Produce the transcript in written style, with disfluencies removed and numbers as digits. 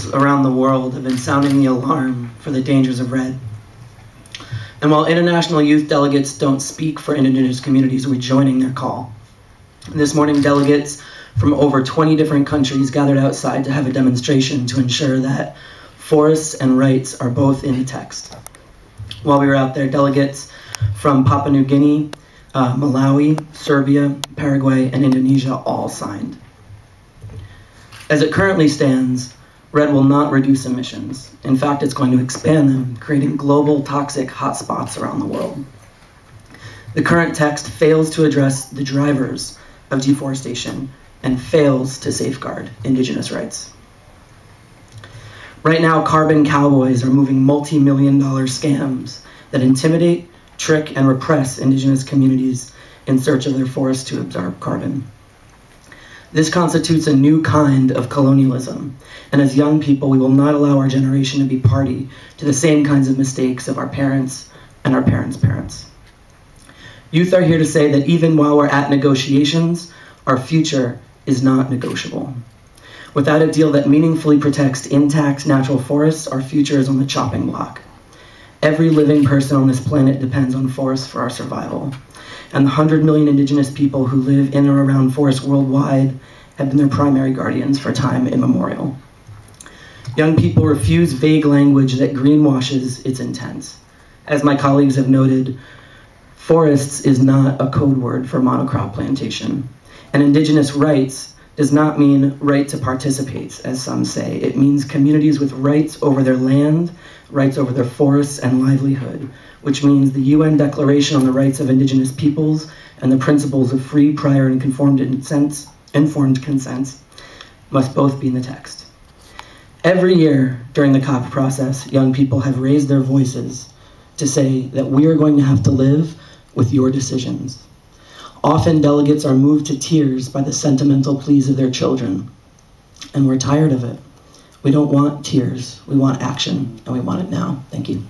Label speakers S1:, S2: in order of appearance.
S1: around the world have been sounding the alarm for the dangers of REDD. And while international youth delegates don't speak for Indigenous communities, we're joining their call. This morning, delegates from over 20 different countries gathered outside to have a demonstration to ensure that forests and rights are both in the text. While we were out there, delegates from Papua New Guinea, Malawi, Serbia, Paraguay, and Indonesia all signed. As it currently stands, REDD will not reduce emissions. In fact, it's going to expand them, creating global toxic hotspots around the world. The current text fails to address the drivers of deforestation and fails to safeguard Indigenous rights. Right now, carbon cowboys are moving multi-million-dollar scams that intimidate, trick, and repress Indigenous communities in search of their forests to absorb carbon. This constitutes a new kind of colonialism, and as young people, we will not allow our generation to be party to the same kinds of mistakes of our parents and our parents' parents. Youth are here to say that even while we're at negotiations, our future is not negotiable. Without a deal that meaningfully protects intact natural forests, our future is on the chopping block. Every living person on this planet depends on forests for our survival. And the 100 million Indigenous people who live in or around forests worldwide have been their primary guardians for time immemorial. Young people refuse vague language that greenwashes its intents. As my colleagues have noted, forests is not a code word for monocrop plantation. And Indigenous rights does not mean right to participate, as some say. It means communities with rights over their land, rights over their forests and livelihood, which means the UN Declaration on the Rights of Indigenous Peoples and the principles of free, prior, and informed consent must both be in the text. Every year during the COP process, young people have raised their voices to say that we are going to have to live with your decisions. Often delegates are moved to tears by the sentimental pleas of their children, and we're tired of it. We don't want tears, we want action, and we want it now. Thank you.